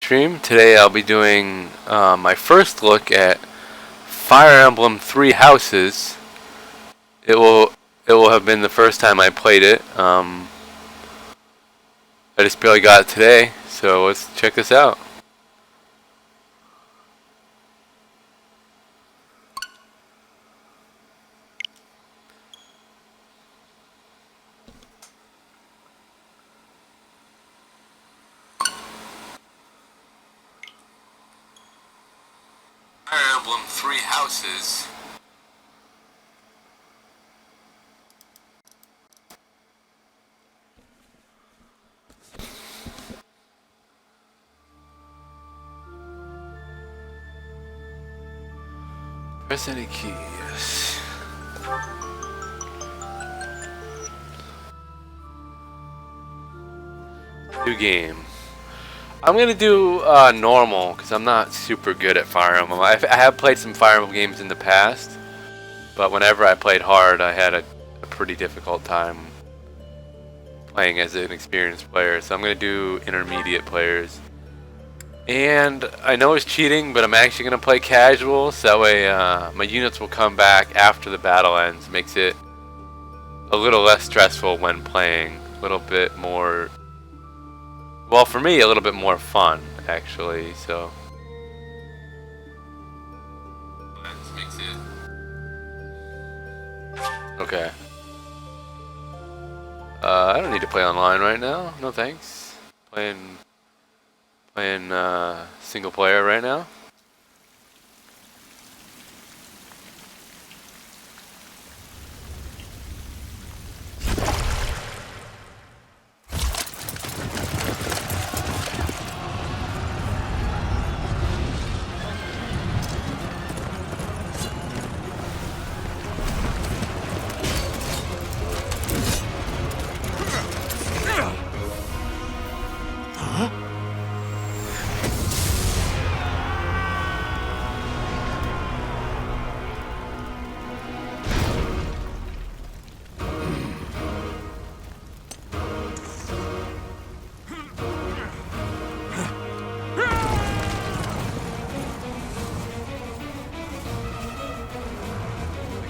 Stream. Today I'll be doing my first look at Fire Emblem Three Houses. It will have been the first time I played it. I just barely got it today, so let's check this out. Fire Emblem Three Houses. Press any key, yes. New game. I'm gonna do normal because I'm not super good at Fire Emblem. I have played some Fire Emblem games in the past, but whenever I played hard, I had a pretty difficult time playing as an experienced player. So I'm gonna do intermediate players. And I know it's cheating, but I'm actually gonna play casual, so that way my units will come back after the battle ends. Makes it a little less stressful when playing. A little bit more. Well, for me, a little bit more fun, actually, so. This makes it. Okay. I don't need to play online right now. No thanks. Playing single player right now.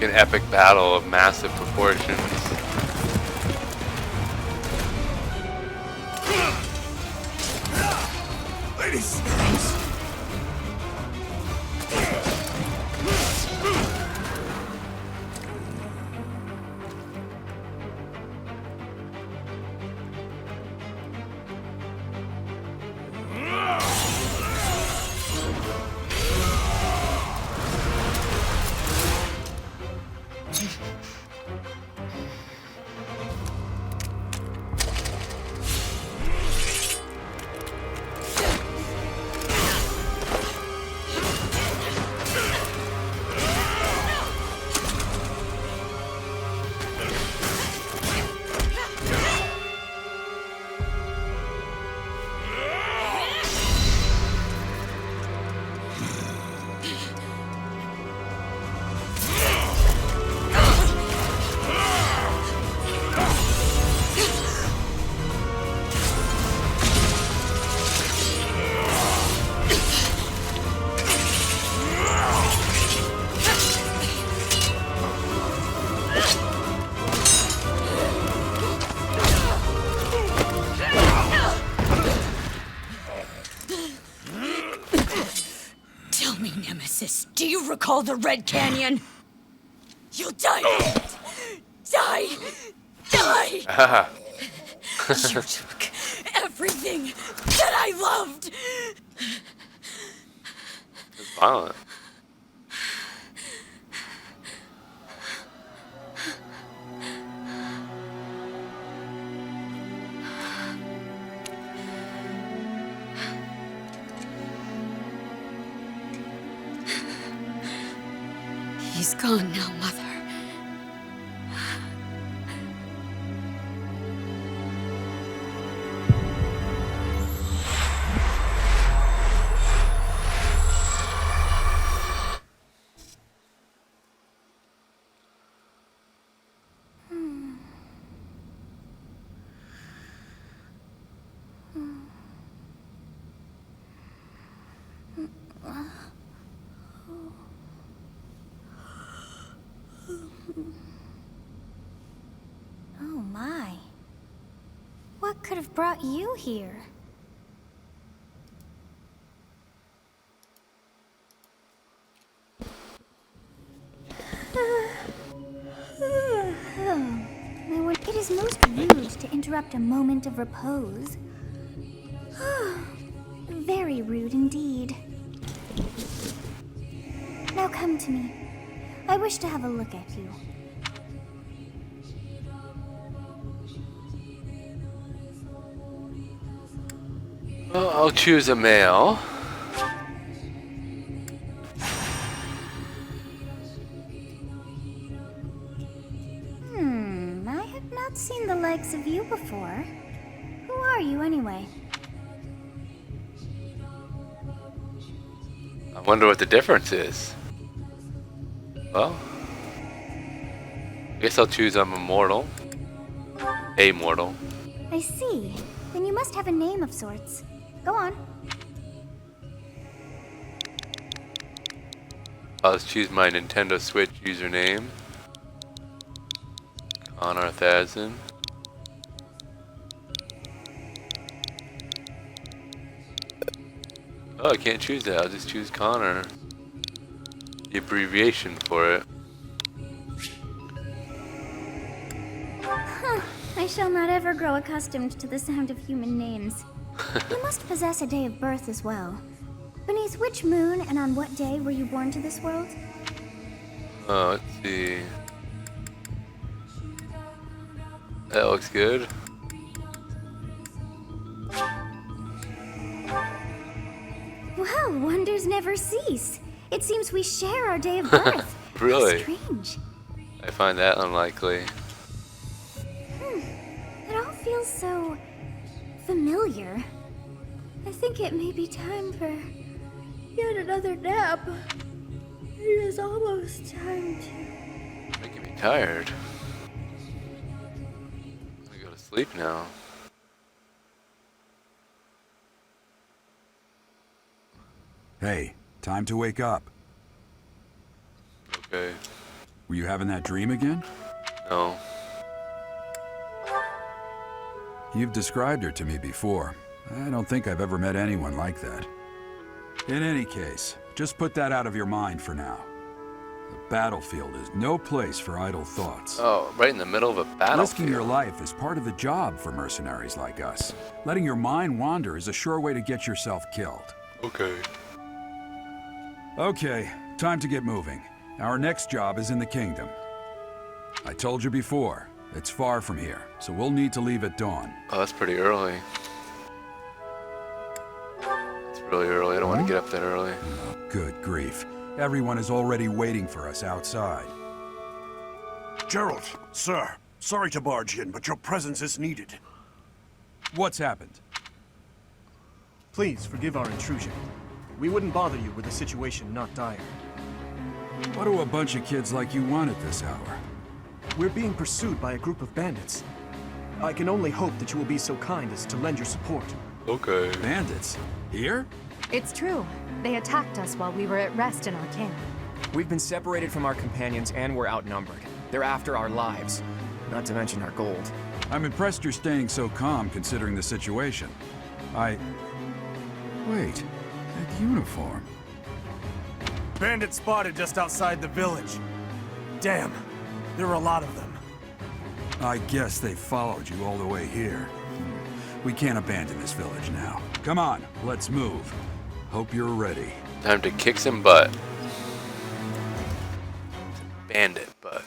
An epic battle of massive proportions. Ladies. Tell me, Nemesis, do you recall the Red Canyon? You'll die! Die! Die! You took everything that I loved! It's violent. He's gone now, Mother. could have brought you here? It is most rude to interrupt a moment of repose. Very rude indeed. Now come to me. I wish to have a look at you. Well, I'll choose a male. I have not seen the likes of you before. Who are you anyway? I wonder what the difference is. Well, I guess I'll choose I'm immortal. Amortal. I see. Then you must have a name of sorts. Go on. I'll just choose my Nintendo Switch username. Connor Thazin. Oh, I can't choose that. I'll just choose Connor. The abbreviation for it. I shall not ever grow accustomed to the sound of human names. You must possess a day of birth as well. Beneath which moon and on what day were you born to this world? Oh, let's see. That looks good. Well, wonders never cease. It seems we share our day of birth. Really? How strange. I find that unlikely. It all feels so familiar. I think it may be time for yet another nap. It is almost time to... Making me tired. I go to sleep now. Hey, time to wake up. Okay. Were you having that dream again? No. You've described her to me before. I don't think I've ever met anyone like that. In any case, just put that out of your mind for now. The battlefield is no place for idle thoughts. Oh, right in the middle of a battlefield. Risking your life is part of the job for mercenaries like us. Letting your mind wander is a sure way to get yourself killed. Okay. Okay, time to get moving. Our next job is in the kingdom. I told you before, it's far from here, so we'll need to leave at dawn. Oh, that's pretty early. It's really early. I don't want to get up that early. Oh, good grief. Everyone is already waiting for us outside. Gerald, sir, sorry to barge in, but your presence is needed. What's happened? Please forgive our intrusion. We wouldn't bother you with a situation not dire. What do a bunch of kids like you want at this hour? We're being pursued by a group of bandits. I can only hope that you will be so kind as to lend your support. Okay. Bandits? Here? It's true. They attacked us while we were at rest in our camp. We've been separated from our companions and we're outnumbered. They're after our lives, not to mention our gold. I'm impressed you're staying so calm considering the situation. Wait, that uniform. Bandits spotted just outside the village. Damn, there are a lot of them. I guess they followed you all the way here. We can't abandon this village now. Come on, let's move. Hope you're ready. Time to kick some butt. Bandit butt.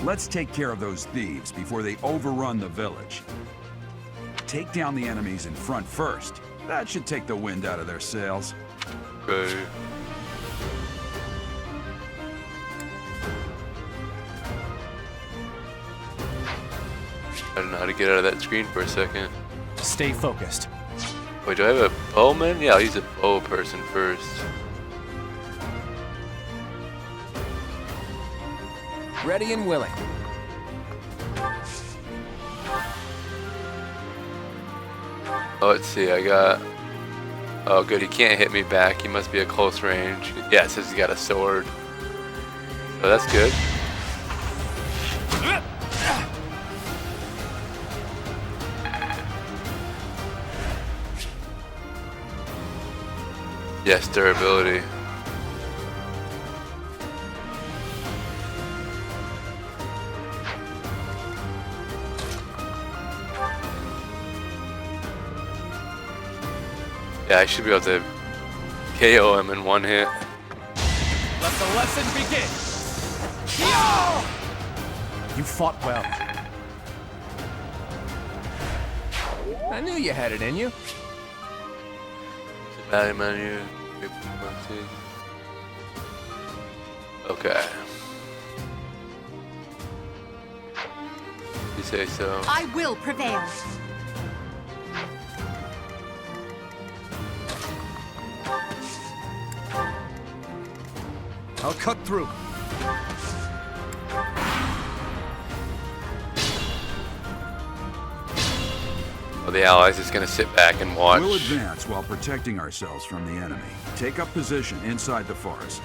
Let's take care of those thieves before they overrun the village. Take down the enemies in front first. That should take the wind out of their sails. Okay. I don't know how to get out of that screen for a second. Stay focused. Wait, do I have a bowman? Yeah, I'll use a bow person first. Ready and willing. Oh, let's see, I got... Oh, good, he can't hit me back. He must be a close range. Yeah, it says he's got a sword. So that's good. Yes, durability. Yeah, I should be able to KO him in one hit. Let the lesson begin! You fought well. I knew you had it in you. Value menu. Okay. You say so. I will prevail. I'll cut through. Well, the allies is gonna sit back and watch. We'll advance while protecting ourselves from the enemy. Take up position inside the forest.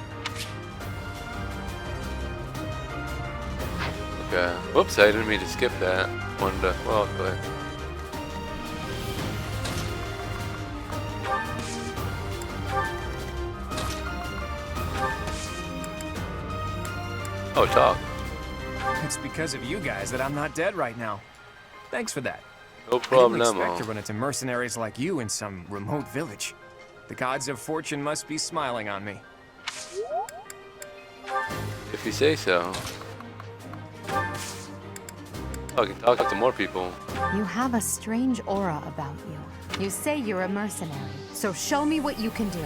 Okay. Whoops, I didn't mean to skip that. Wanted to, well, go ahead. Oh, talk. It's because of you guys that I'm not dead right now. Thanks for that. No I didn't problem. expect to run into mercenaries like you in some remote village. The gods of fortune must be smiling on me. If you say so. Oh, I can talk to more people. You have a strange aura about you. You say you're a mercenary, so show me what you can do.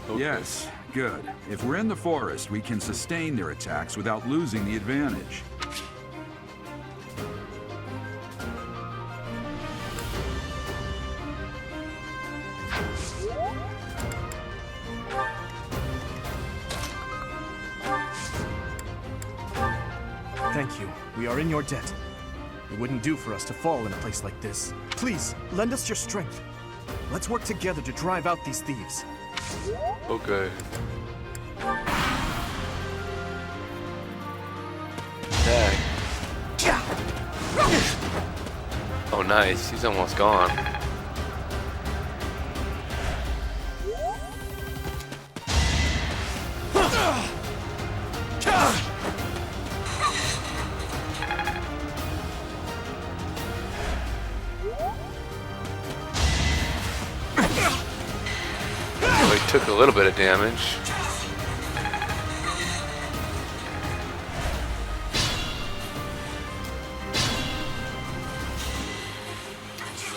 Okay. Yes, good. If we're in the forest, we can sustain their attacks without losing the advantage. Thank you. We are in your debt. It wouldn't do for us to fall in a place like this. Please, lend us your strength. Let's work together to drive out these thieves. Okay. Attack. Oh, nice. He's almost gone. Oh, he took a little bit of damage.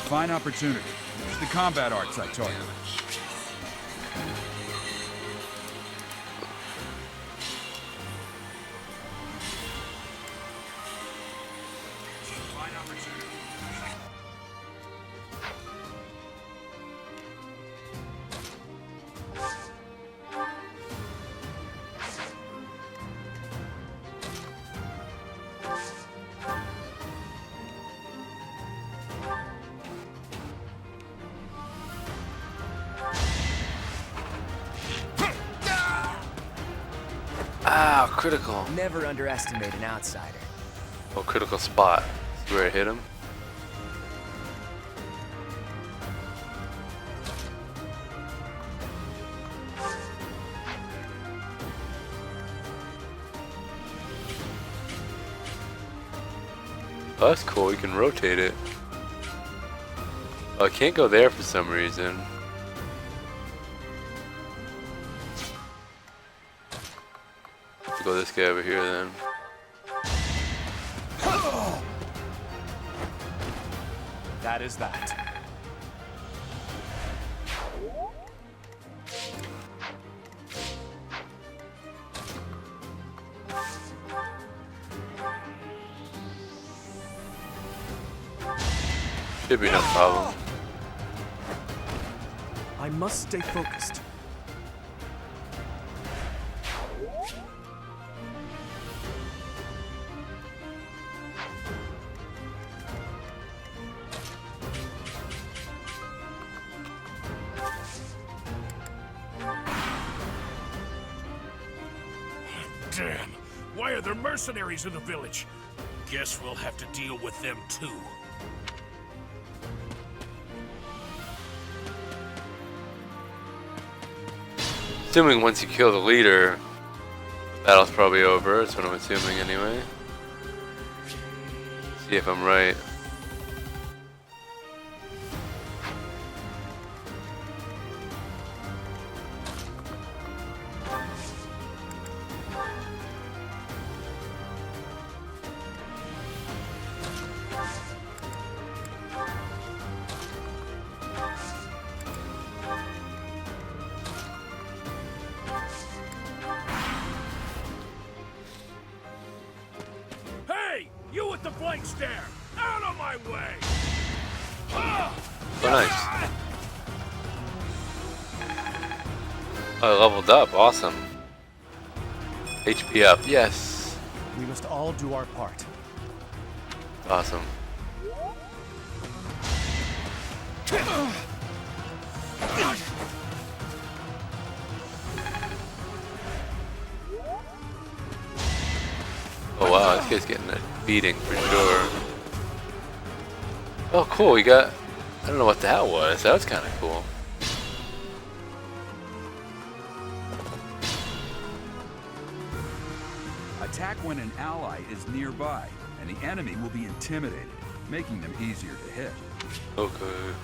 Fine opportunity. Use the combat arts I taught you. Ah, critical. Never underestimate an outsider. Oh, critical spot. See where it hit him? Oh, that's cool. You can rotate it. Oh, I can't go there for some reason. Go this guy over here then. That is that. Should be no problem. I must stay focused. Damn! Why are there mercenaries in the village? Guess we'll have to deal with them too. Assuming once you kill the leader, battle's probably over. That's what I'm assuming anyway. See if I'm right. Hey! You with the blank stare! Out of my way! Oh, nice. Oh, I leveled up. Awesome. HP up. Yes. We must all do our part. Awesome. Oh wow, this guy's getting a beating for sure. Oh cool, you got... I don't know what that was. That was kind of cool. Attack when an ally is nearby, and the enemy will be intimidated, making them easier to hit. Okay.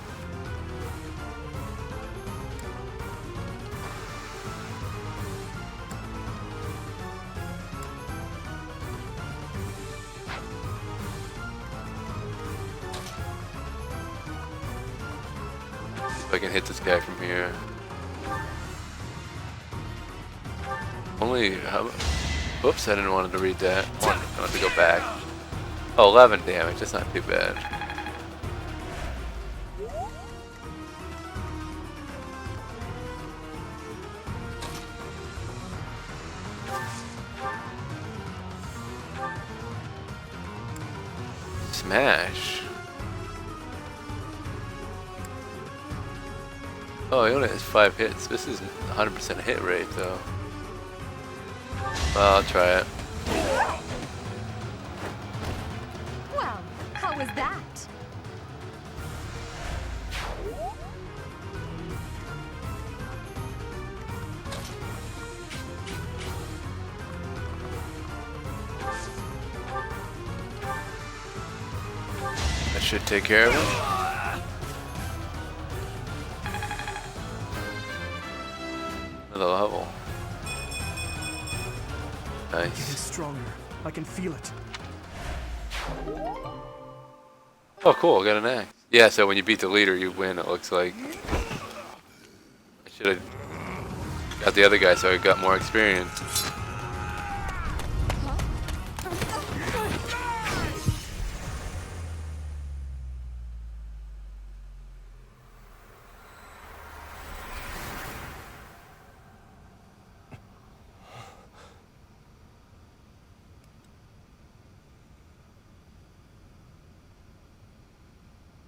If I can hit this guy from here. Only... Whoops, I didn't want to read that. I wanted to go back. Oh, 11 damage. That's not too bad. Smash. Oh, he only has 5 hits. This is 100% hit rate, though. Well, I'll try it. Well, how was that? That should take care of it. Another level. Getting Nice. stronger. I can feel it. Oh, cool. Got an axe. Yeah, so when you beat the leader, you win, it looks like. I should have got the other guy so I got more experience.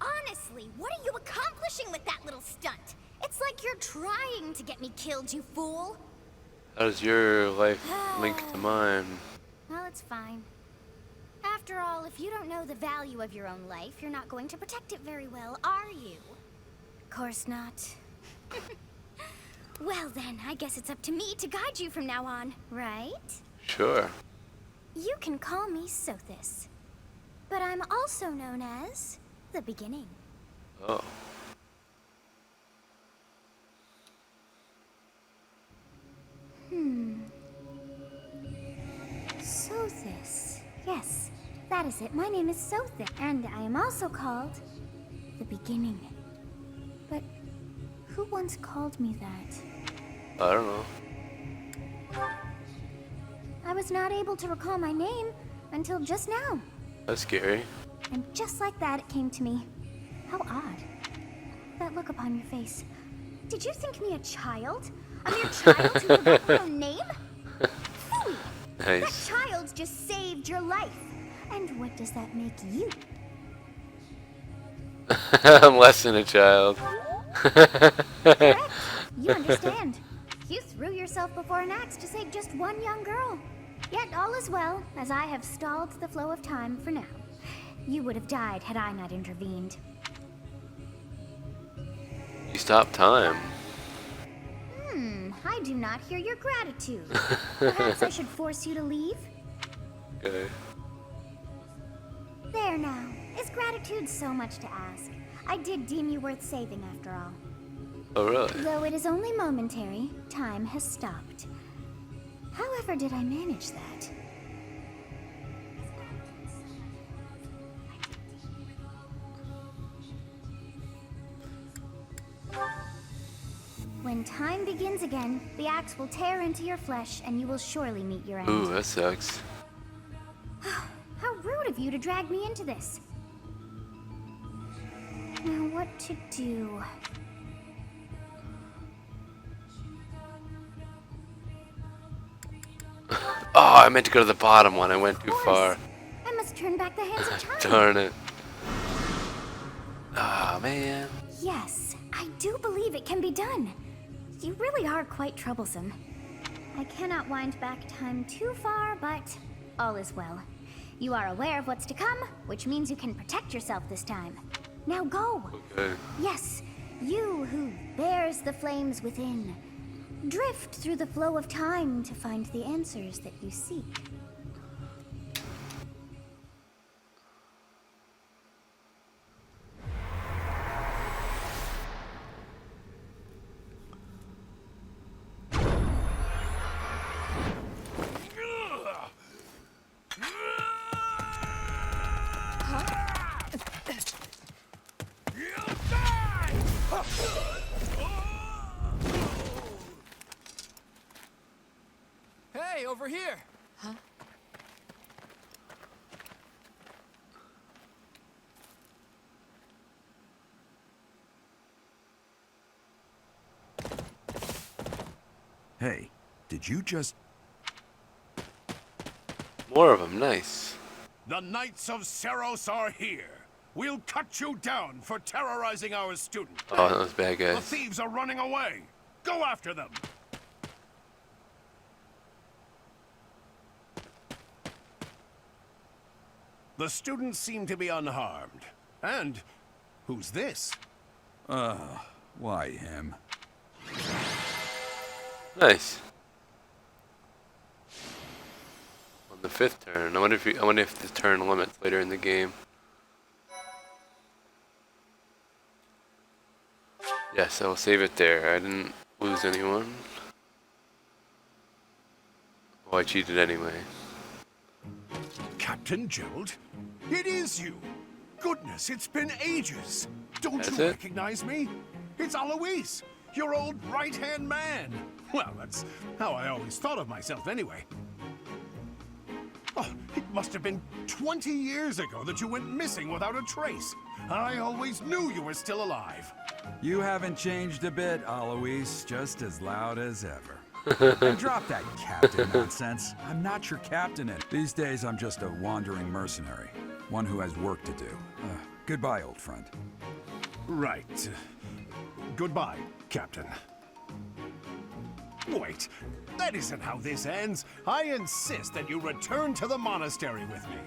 Honestly, what are you accomplishing with that little stunt? It's like you're trying to get me killed, you fool. How does your life link to mine? Well, it's fine. After all, if you don't know the value of your own life, you're not going to protect it very well, are you? Of course not. Well then, I guess it's up to me to guide you from now on, right? Sure. You can call me Sothis. But I'm also known as the Beginning. Oh. Sothis. Yes, that is it. My name is Sothis, and I am also called the Beginning. But who once called me that? I don't know. I was not able to recall my name until just now. That's scary. And just like that, it came to me. How odd. That look upon your face. Did you think me a child? A mere child who forgot her own name? Phooey! Nice. That child just saved your life. And what does that make you? I'm less than a child. Correct. You understand. You threw yourself before an axe to save just one young girl. Yet all is well, as I have stalled the flow of time for now. You would have died had I not intervened. You stopped time. I do not hear your gratitude. Perhaps I should force you to leave? Okay. There now. Is gratitude so much to ask? I did deem you worth saving after all. Oh, really? Though it is only momentary, time has stopped. However did I manage that? When time begins again, the axe will tear into your flesh and you will surely meet your end. Ooh, that sucks. How rude of you to drag me into this. Now what to do? Oh, I meant to go to the bottom one. I went too far. I must turn back the hands of time. Darn it. Ah, man. Yes, I do believe it can be done. You really are quite troublesome. I cannot wind back time too far, but all is well. You are aware of what's to come, which means you can protect yourself this time. Now go. Okay. Yes, you who bears the flames within. Drift through the flow of time to find the answers that you seek. Hey, over here! Huh? Hey, did you just... More of them. Nice. The Knights of Seros are here. We'll cut you down for terrorizing our student. Oh, those bad The guys. thieves are running away. Go after them. The students seem to be unharmed. And who's this? Why him? Nice. On the 5th turn. I wonder if the turn limits later in the game. Yes, I will save it there. I didn't lose anyone. Oh, I cheated anyway. Captain Gerald? It is you! Goodness, it's been ages! Don't That's you it? recognize me? It's Alois, your old right-hand man! Well, that's how I always thought of myself anyway. Oh, it must have been 20 years ago that you went missing without a trace. I always knew you were still alive. You haven't changed a bit, Alois. Just as loud as ever. And drop that captain nonsense. I'm not your captain. These days, I'm just a wandering mercenary. One who has work to do. Goodbye, old friend. Right. Goodbye, Captain. Wait, that isn't how this ends. I insist that you return to the monastery with me.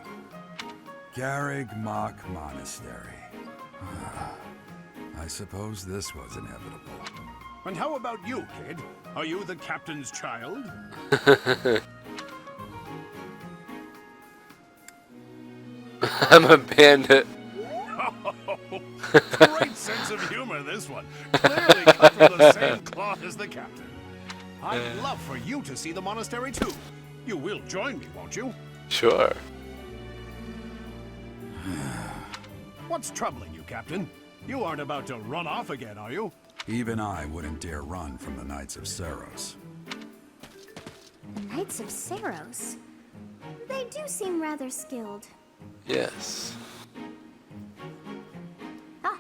Garrig Mach Monastery. I suppose this was inevitable. And how about you, kid? Are you the captain's child? I'm a bandit. Great sense of humor, this one. Clearly cut from the same cloth as the captain. I'd love for you to see the monastery too. You will join me, won't you? Sure. What's troubling you, Captain? You aren't about to run off again, are you? Even I wouldn't dare run from the Knights of Seros. The Knights of Seros. They do seem rather skilled. Yes. Ah,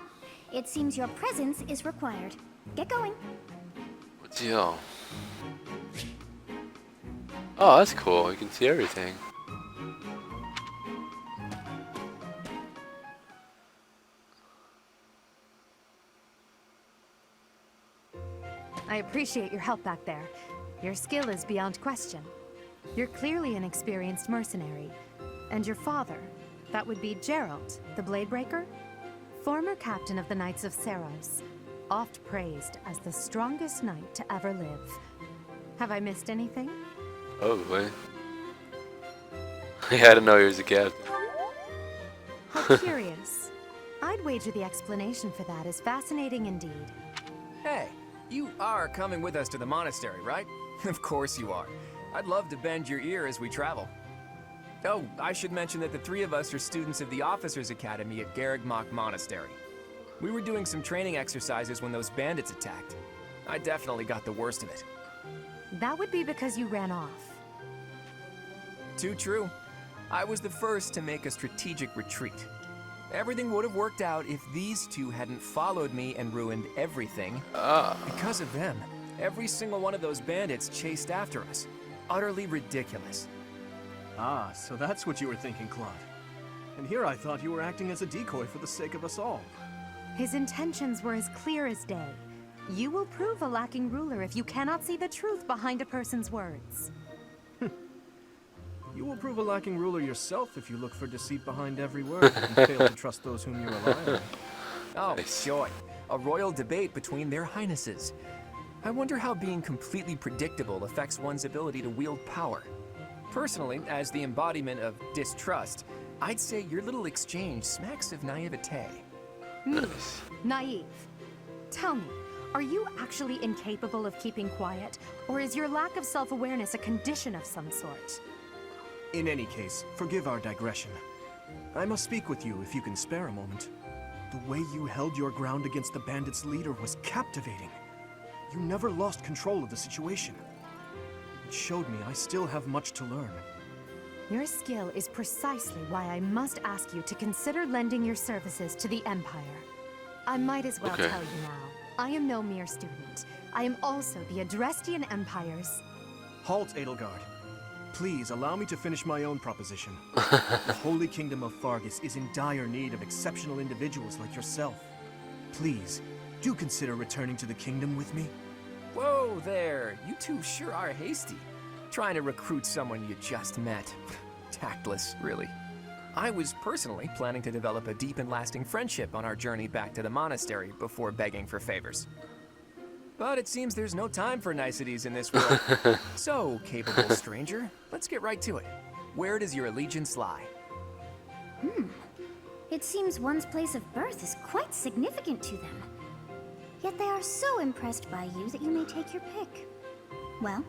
It seems your presence is required. Get going. What deal? Oh, that's cool. You can see everything. I appreciate your help back there. Your skill is beyond question. You're clearly an experienced mercenary. And your father, that would be Geralt, the Bladebreaker? Former captain of the Knights of Seiros, oft praised as the strongest knight to ever live. Have I missed anything? Probably. I had to know he was a captain. How curious. I'd wager the explanation for that is fascinating indeed. Hey, you are coming with us to the monastery, right? Of course you are. I'd love to bend your ear as we travel. Oh, I should mention that the three of us are students of the Officers' Academy at Garrigmach Monastery. We were doing some training exercises when those bandits attacked. I definitely got the worst of it. That would be because you ran off. Too true. I was the first to make a strategic retreat. Everything would have worked out if these two hadn't followed me and ruined everything. Because of them, every single one of those bandits chased after us. Utterly ridiculous. Ah, so that's what you were thinking, Claude. And here I thought you were acting as a decoy for the sake of us all. His intentions were as clear as day. You will prove a lacking ruler if you cannot see the truth behind a person's words. You will prove a lacking ruler yourself if you look for deceit behind every word and fail to trust those whom you rely on. Oh, joy. A royal debate between their highnesses. I wonder how being completely predictable affects one's ability to wield power. Personally, as the embodiment of distrust, I'd say your little exchange smacks of naivete. Me? Naive? Tell me, are you actually incapable of keeping quiet, or is your lack of self-awareness a condition of some sort? In any case, forgive our digression. I must speak with you if you can spare a moment. The way you held your ground against the bandits' leader was captivating. You never lost control of the situation. It showed me I still have much to learn. Your skill is precisely why I must ask you to consider lending your services to the Empire. I might as well tell you now. I am no mere student. I am also the Adrestian Empire's... Halt, Edelgard. Please allow me to finish my own proposition. The Holy Kingdom of Fargus is in dire need of exceptional individuals like yourself. Please, do consider returning to the kingdom with me. Whoa there, you two sure are hasty. Trying to recruit someone you just met. Tactless, really. I was personally planning to develop a deep and lasting friendship on our journey back to the monastery before begging for favors. But it seems there's no time for niceties in this world. So, capable stranger, let's get right to it. Where does your allegiance lie? It seems one's place of birth is quite significant to them. Yet they are so impressed by you that you may take your pick. Well?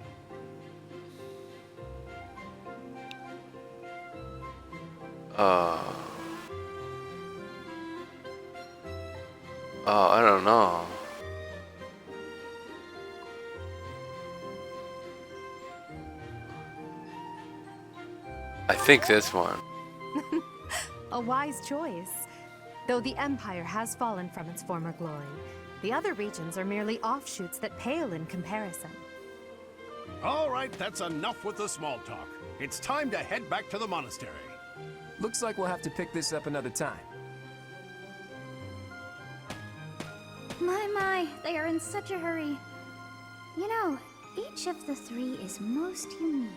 I don't know. I think this one. A wise choice. Though the Empire has fallen from its former glory, the other regions are merely offshoots that pale in comparison. All right, that's enough with the small talk. It's time to head back to the monastery. Looks like we'll have to pick this up another time. My, they are in such a hurry. You know, each of the three is most unique.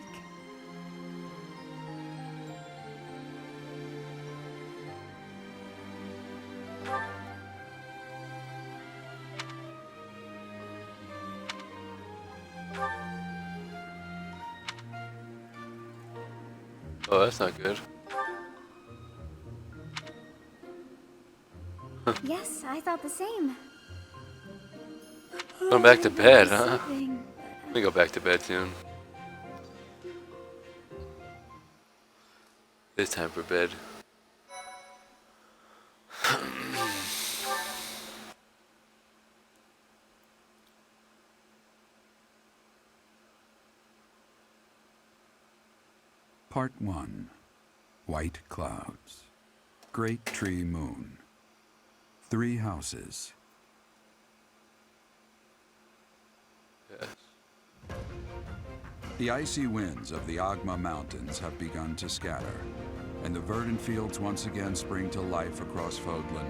Oh, that's not good. Yes, I thought the same. Going back to bed, huh? Sleeping, Let me go back to bed soon. It's time for bed. Part 1. White Clouds. Great Tree Moon. Three Houses. Yes. The icy winds of the Agma Mountains have begun to scatter, and the verdant fields once again spring to life across Fodlan,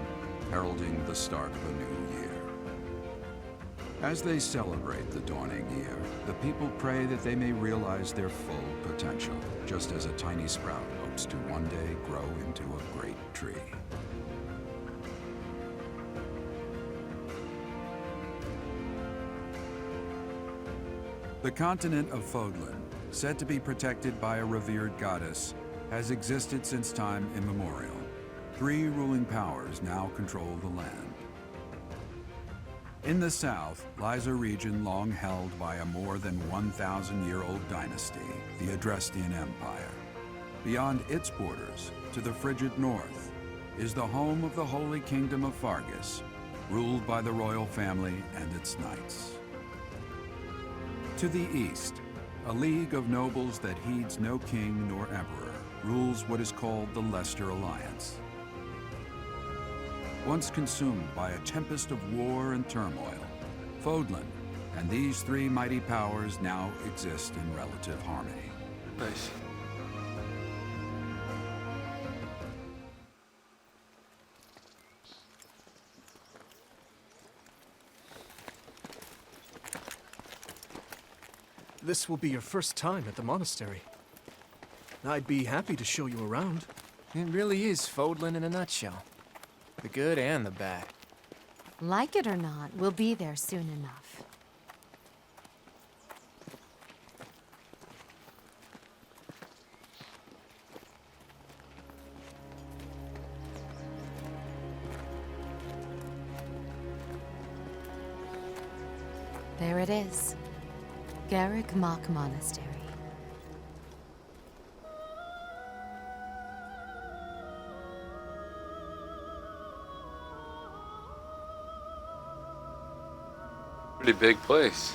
heralding the start of a new year. As they celebrate the dawning year, the people pray that they may realize their full potential, just as a tiny sprout hopes to one day grow into a great tree. The continent of Fodlan, said to be protected by a revered goddess, has existed since time immemorial. Three ruling powers now control the land. In the south lies a region long held by a more than 1,000-year-old dynasty, the Adrestian Empire. Beyond its borders, to the frigid north, is the home of the Holy Kingdom of Fargus, ruled by the royal family and its knights. To the east, a league of nobles that heeds no king nor emperor rules what is called the Leicester Alliance. Once consumed by a tempest of war and turmoil, Fodlan and these three mighty powers now exist in relative harmony. Nice. This will be your first time at the monastery. I'd be happy to show you around. It really is Fodlan in a nutshell. The good and the bad. Like it or not, we'll be there soon enough. There it is. Garrick Mach Monastery. Pretty big place.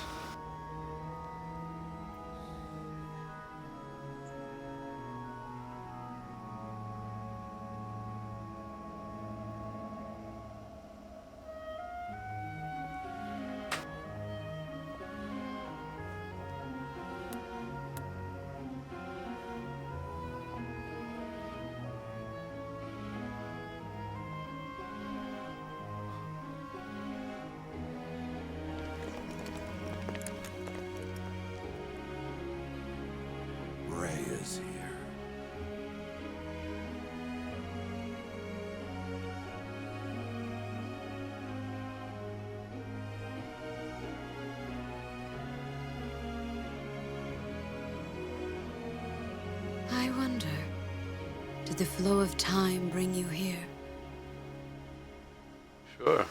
Ray is here. I wonder, did the flow of time bring you here? Sure.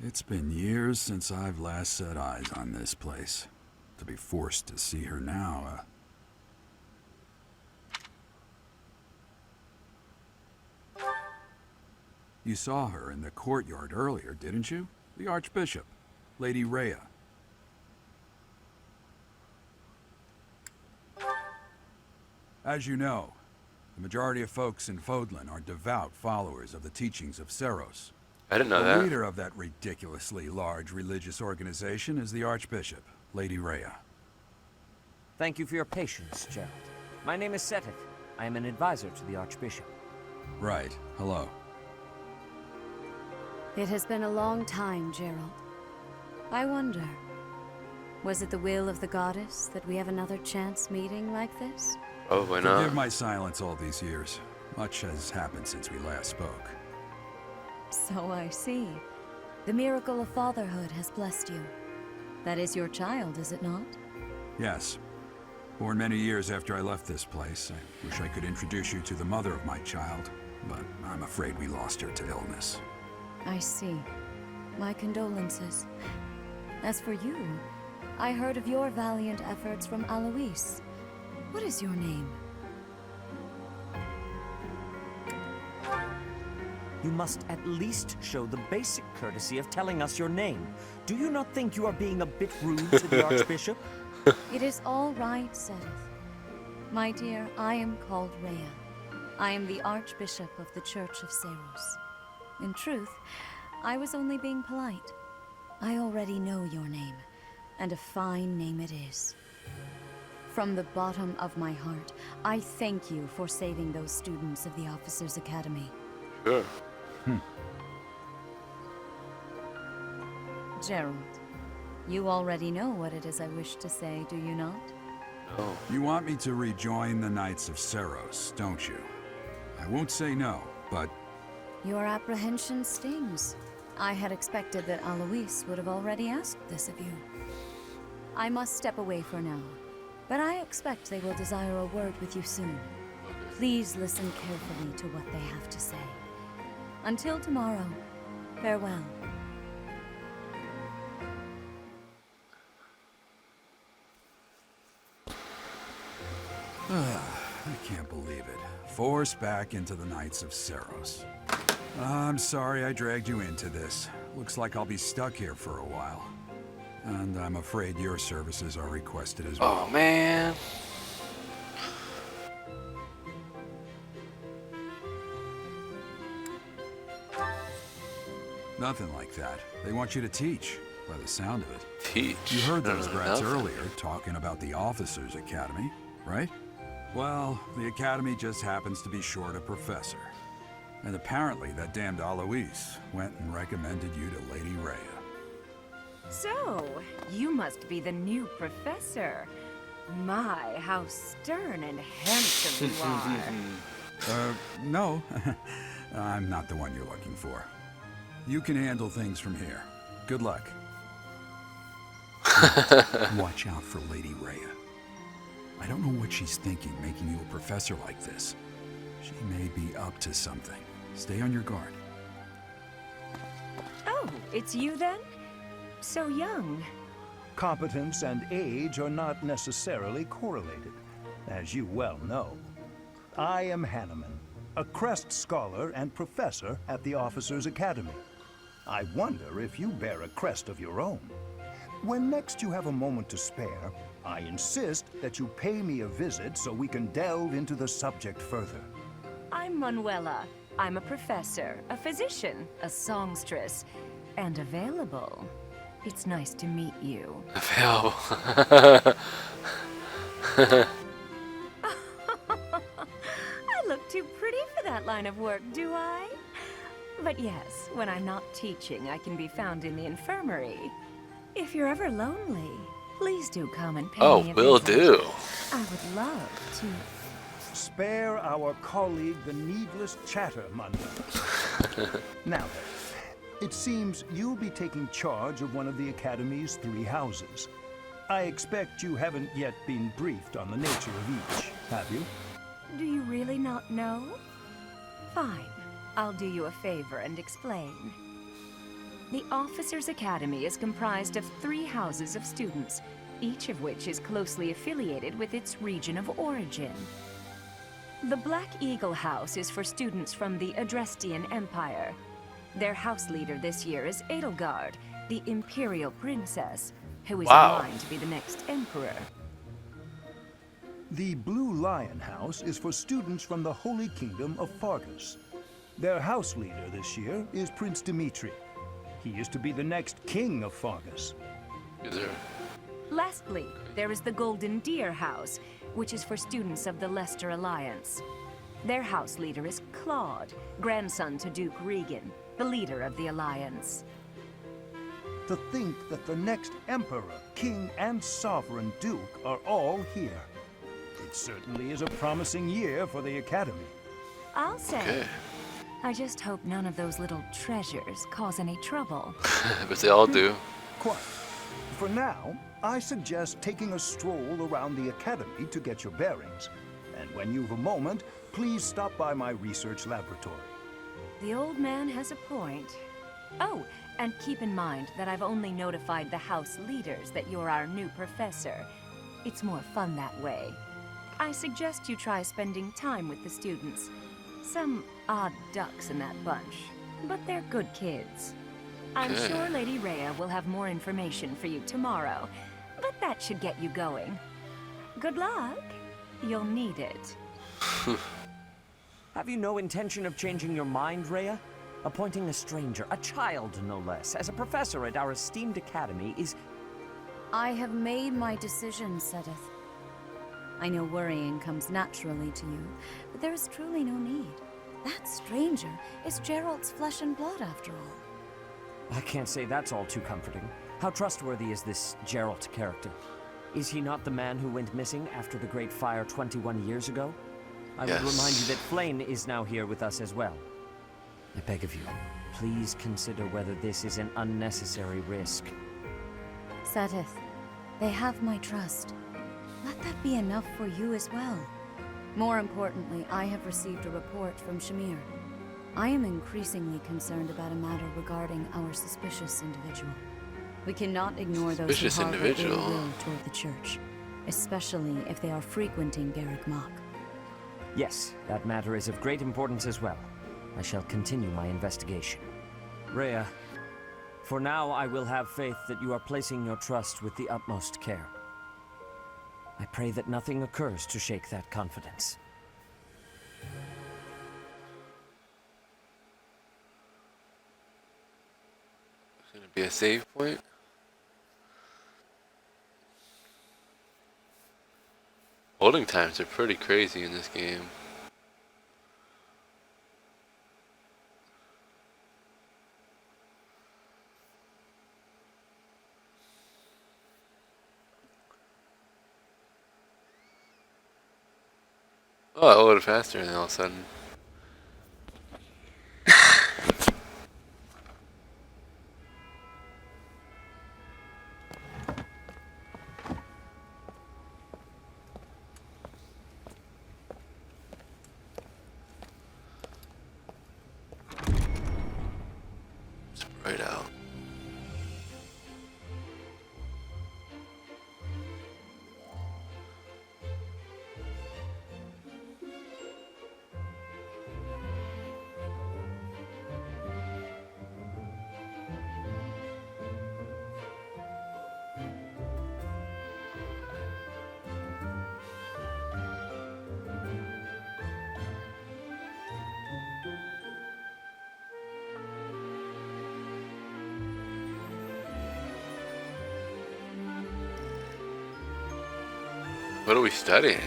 It's been years since I've last set eyes on this place. To be forced to see her now, You saw her in the courtyard earlier, didn't you? The Archbishop, Lady Rhea. As you know, the majority of folks in Fodlan are devout followers of the teachings of Seros. I didn't know The that. leader of that ridiculously large religious organization is the Archbishop, Lady Rhea. Thank you for your patience, Gerald. My name is Seteth. I am an advisor to the Archbishop. Right. Hello. It has been a long time, Gerald. I wonder, was it the will of the goddess that we have another chance meeting like this? Probably Forgive not. my silence all these years. Much has happened since we last spoke. So I see. The miracle of fatherhood has blessed you. That is your child, is it not? Yes. Born many years after I left this place, I wish I could introduce you to the mother of my child, but I'm afraid we lost her to illness. I see. My condolences. As for you, I heard of your valiant efforts from Alois. What is your name? You must at least show the basic courtesy of telling us your name. Do you not think you are being a bit rude to the Archbishop? It is all right, Sedith. My dear, I am called Rhea. I am the Archbishop of the Church of Seros. In truth, I was only being polite. I already know your name, and a fine name it is. From the bottom of my heart, I thank you for saving those students of the Officers' Academy. Sure. Gerald, you already know what it is I wish to say, do you not? No. You want me to rejoin the Knights of Seros, don't you? I won't say no, but... Your apprehension stings. I had expected that Alois would have already asked this of you. I must step away for now, but I expect they will desire a word with you soon. Please listen carefully to what they have to say. Until tomorrow, farewell. I can't believe it. Forced back into the Knights of Seros. I'm sorry I dragged you into this. Looks like I'll be stuck here for a while. And I'm afraid your services are requested as well. Oh, man. Nothing like that. They want you to teach, by the sound of it. Teach? You heard I don't those know brats nothing. earlier talking about the Officers' Academy, right? Well, the Academy just happens to be short a professor. And apparently that damned Alois went and recommended you to Lady Rhea. So, you must be the new professor. My, how stern and handsome you are. No. I'm not the one you're looking for. You can handle things from here. Good luck. Watch out for Lady Rhea. I don't know what she's thinking making you a professor like this. She may be up to something. Stay on your guard. Oh, it's you then? So young. Competence and age are not necessarily correlated, as you well know. I am Hanneman, a Crest Scholar and Professor at the Officers' Academy. I wonder if you bear a crest of your own. When next you have a moment to spare, I insist that you pay me a visit so we can delve into the subject further. I'm Manuela. I'm a professor, a physician, a songstress, and available. It's nice to meet you. Available. I look too pretty for that line of work, do I? But yes, when I'm not teaching, I can be found in the infirmary. If you're ever lonely, please do come and pay me a will visit. do. I would love to. Spare our colleague the needless chatter, Manuela. Now then, it seems you'll be taking charge of one of the Academy's 3 houses. I expect you haven't yet been briefed on the nature of each, have you? Do you really not know? Fine. I'll do you a favor and explain. The Officers' Academy is comprised of 3 houses of students, each of which is closely affiliated with its region of origin. The Black Eagle House is for students from the Adrestian Empire. Their house leader this year is Edelgard, the Imperial Princess, who is in line to be the next emperor. The Blue Lion House is for students from the Holy Kingdom of Fargus. Their house leader this year is Prince Dimitri. He is to be the next king of Fargus. Lastly, there is the Golden Deer House, which is for students of the Leicester Alliance. Their house leader is Claude, grandson to Duke Regan, the leader of the Alliance. To think that the next emperor, king, and sovereign duke are all here. It certainly is a promising year for the Academy. I'll say. I just hope none of those little treasures cause any trouble. But they all do. Quite. For now, I suggest taking a stroll around the Academy to get your bearings. And when you've a moment, please stop by my research laboratory. The old man has a point. Oh, and keep in mind that I've only notified the house leaders that you're our new professor. It's more fun that way. I suggest you try spending time with the students. Some odd ducks in that bunch, but they're good kids. I'm sure Lady Rhea will have more information for you tomorrow, but That should get you going. Good luck. You'll need it. Have you no intention of changing your mind, Rhea? Appointing a stranger, a child no less, as a professor at our esteemed academy is... I have made my decision, Sedith. I know worrying comes naturally to you, but there is truly no need. That stranger is Gerald's flesh and blood, after all. I can't say that's all too comforting. How trustworthy is this Gerald character? Is he not the man who went missing after the Great Fire 21 years ago? I would remind you that Flame is now here with us as well. I beg of you, please consider whether this is an unnecessary risk. Sedith, they have my trust. Let that be enough for you as well. More importantly, I have received a report from Shamir. I am increasingly concerned about a matter regarding our suspicious individual. We cannot ignore those who harbor ill will toward the church, especially if they are frequenting Garrick Mach. Yes, that matter is of great importance as well. I shall continue my investigation. Rhea, for now I will have faith that you are placing your trust with the utmost care. I pray that nothing occurs to shake that confidence. It's gonna be a save point. Holding times are pretty crazy in this game. Oh, I loaded faster and then all of a sudden. Right out. What are we studying?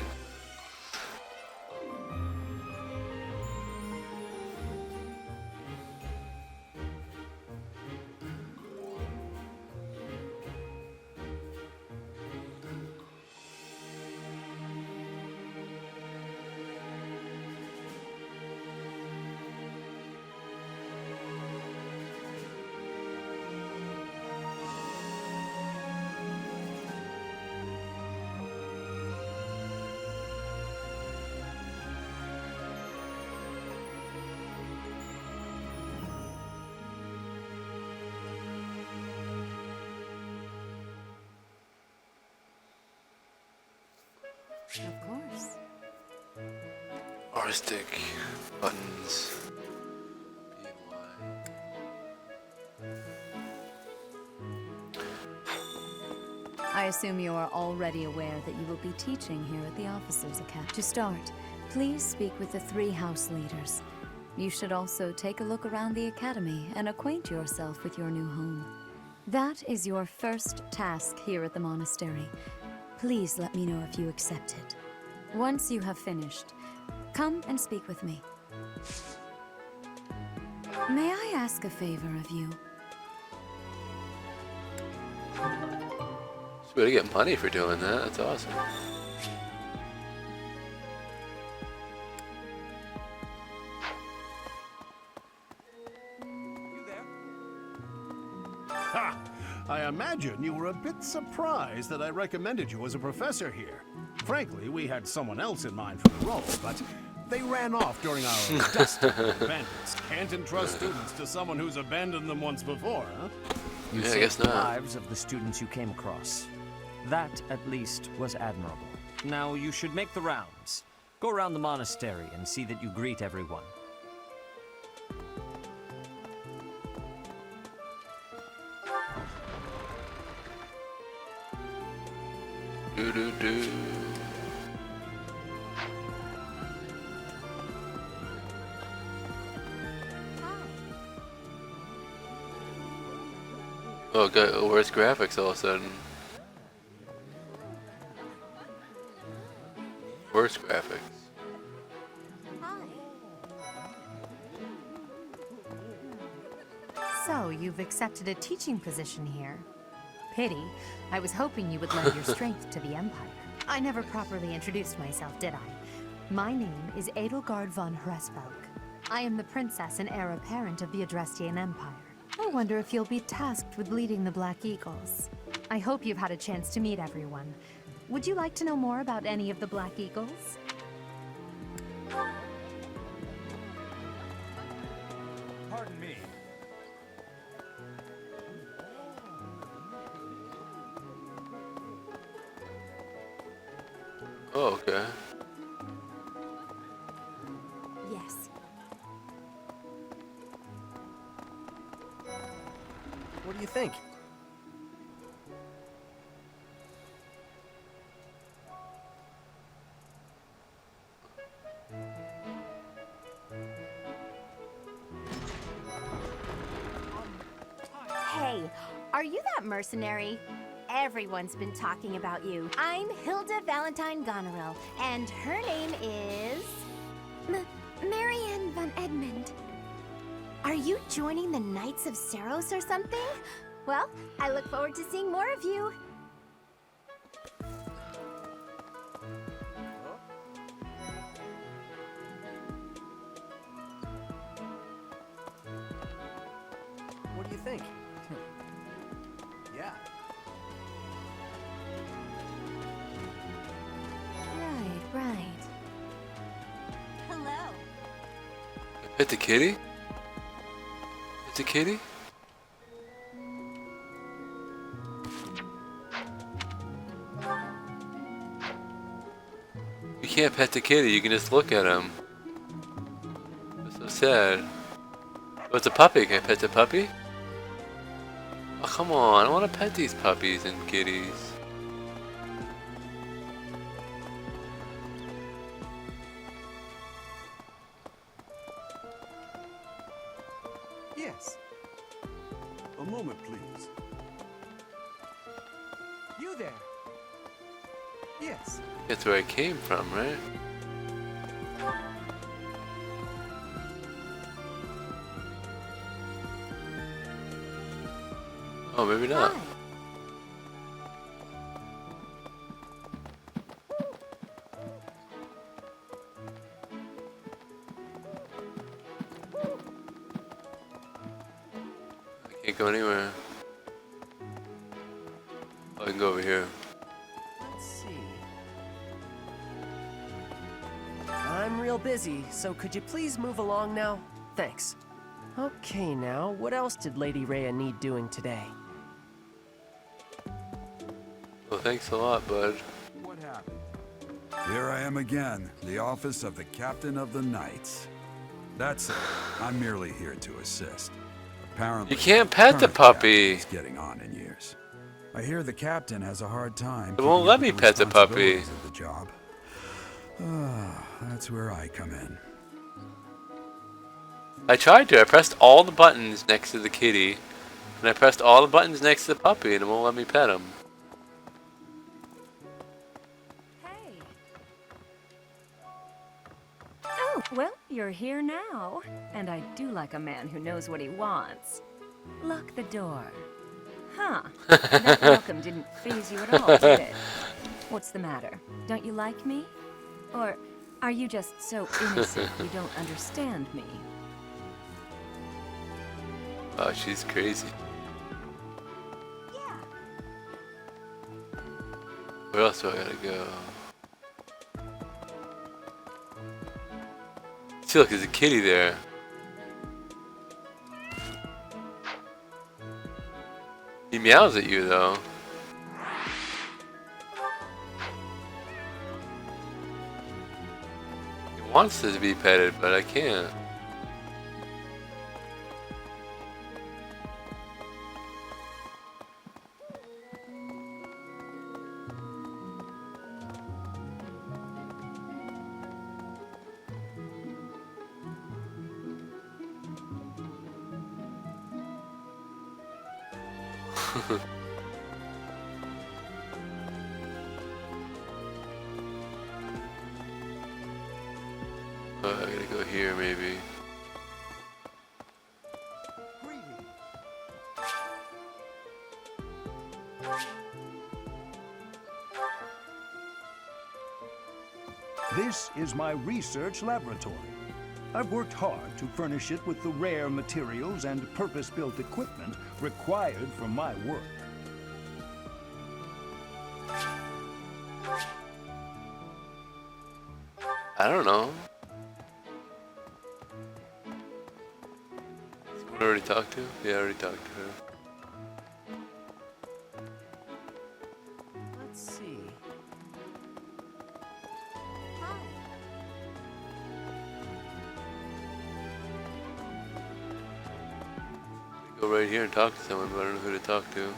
Of course. R stick, buttons, I assume you are already aware that you will be teaching here at the Officers' Academy. To start, please speak with the three house leaders. You should also take a look around the academy and acquaint yourself with your new home. That is your first task here at the monastery. Please let me know if you accept it. Once you have finished, come and speak with me. May I ask a favor of you? So we get money for doing that. That's awesome. Ha! I imagine you were a bit surprised that I recommended you as a professor here. Frankly, we had someone else in mind for the role, but they ran off during our dust. Bandits can't entrust students to someone who's abandoned them once before, huh? You Yeah, I guess saved the not. lives of the students you came across. That, at least, was admirable. Now, you should make the rounds. Go around the monastery and see that you greet everyone. Do do do. Oh, got worse graphics all of a sudden. Worse graphics. So, you've accepted a teaching position here. Pity. I was hoping you would lend your strength to the Empire. I never properly introduced myself, did I? My name is Edelgard von Hresvelg. I am the princess and heir apparent of the Adrestian Empire. I wonder if you'll be tasked with leading the Black Eagles. I hope you've had a chance to meet everyone. Would you like to know more about any of the Black Eagles? Pardon me. Oh, okay. Yes. What do you think? Hey, are you that mercenary? Everyone's been talking about you. I'm Hilda Valentine Goneril, and her name is... Marianne von Edmund. Are you joining the Knights of Seiros or something? Well, I look forward to seeing more of you. What do you think? Yeah. Right. Hello. Pet the kitty? Pet the kitty? You can't pet the kitty, you can just look at him. That's so sad. Oh, it's a puppy. Can I pet the puppy? Oh, come on. I want to pet these puppies and kitties. Yes. A moment, please. You there? Yes. That's where I came from, right? Oh, maybe not. Hi. I can't go anywhere. Oh, I can go over here. Let's see. I'm real busy, so could you please move along now? Thanks. Okay, now, what else did Lady Rhea need doing today? Well, thanks a lot, bud. What happened? Here I am again, the office of the Captain of the Knights. That's it. I'm merely here to assist. Apparently, You can't pet the current puppy. captain is getting on in years. I hear the captain has a hard time. It won't keeping let up me with pet the puppy. responsibilities of the job. That's where I come in. I tried to. I pressed all the buttons next to the kitty, and I pressed all the buttons next to the puppy, and it won't let me pet him. Hey. Oh, well, you're here now. And I do like a man who knows what he wants. Lock the door. Huh. That welcome didn't faze you at all, did it? What's the matter? Don't you like me? Or are you just so innocent you don't understand me? Oh, she's crazy. Yeah. Where else do I gotta go? See, look, there's a kitty there. He meows at you, though. He wants to be petted, but I can't. I gotta go here maybe. This is my research laboratory. I've worked hard to furnish it with the rare materials and purpose-built equipment required for my work. I don't know. Someone already talked to? Yeah, I already talked to her. Let's see. Go right here and talk to someone, but I don't know who to talk to.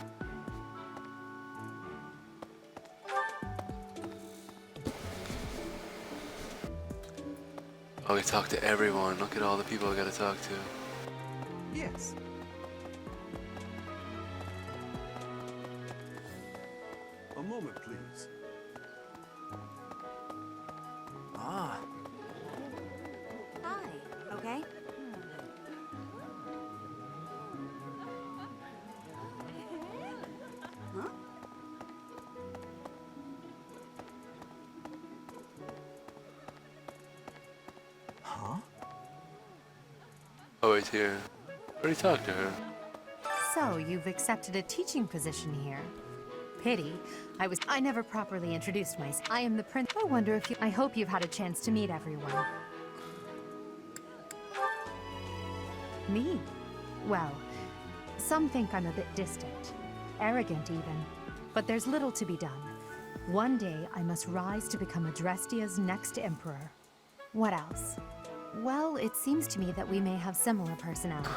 Oh, I talk to everyone. Look at all the people I gotta talk to. Yes. A moment, please. Ah. Hi, okay? Huh? Huh? Oh, it's here. I already talked to her. So, you've accepted a teaching position here. Pity. I never properly introduced myself. I am the prince. I wonder if you... I hope you've had a chance to meet everyone. Me? Well, some think I'm a bit distant. Arrogant, even. But there's little to be done. One day, I must rise to become Adrestia's next emperor. What else? Well, it seems to me that we may have similar personalities.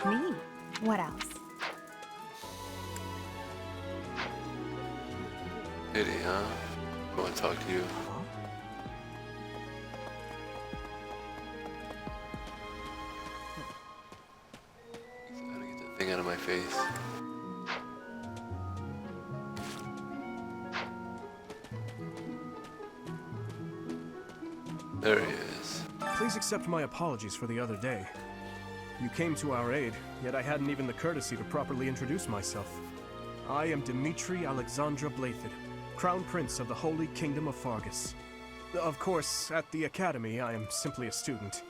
Me? What else? Pity, huh? I want to talk to you. How to get that thing out of my face. There he is. Please accept my apologies for the other day. You came to our aid, yet I hadn't even the courtesy to properly introduce myself. I am Dimitri Alexandra Blathid, Crown Prince of the Holy Kingdom of Fargus. Of course, at the Academy, I am simply a student.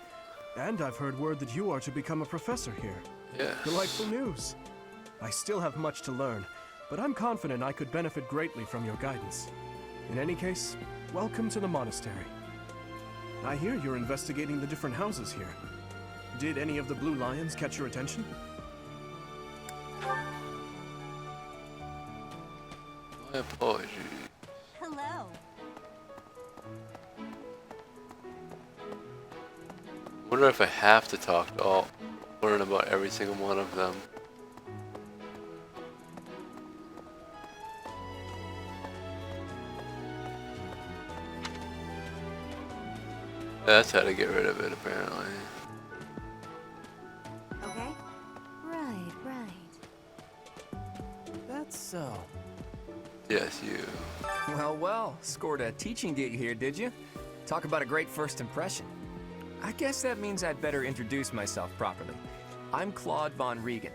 And I've heard word that you are to become a professor here. Yes. Delightful news. I still have much to learn, but I'm confident I could benefit greatly from your guidance. In any case, welcome to the monastery. I hear you're investigating the different houses here. Did any of the blue lions catch your attention? My apologies. Hello. Wonder if I have to talk to all, learn about every single one of them. That's how to get rid of it, apparently. Okay? Right, right. That's so. Yes, you. Well, well, scored a teaching gig here, did you? Talk about a great first impression. I guess that means I'd better introduce myself properly. I'm Claude von Regan.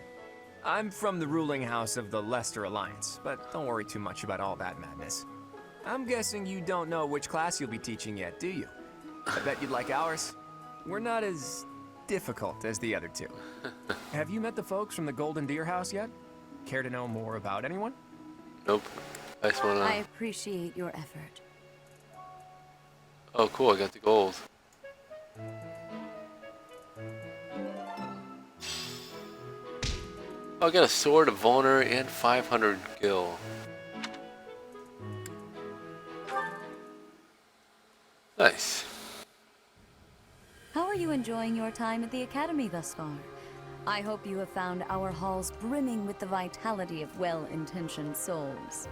I'm from the ruling house of the Leicester Alliance, but don't worry too much about all that madness. I'm guessing you don't know which class you'll be teaching yet, do you? I bet you'd like ours. We're not as difficult as the other two. Have you met the folks from the Golden Deer House yet? Care to know more about anyone? Nope. I just wanna... I appreciate your effort. Oh, cool. I got the gold. Oh, I got a sword, a vulnerary, and 500 gil. Nice. How are you enjoying your time at the Academy thus far? I hope you have found our halls brimming with the vitality of well-intentioned souls.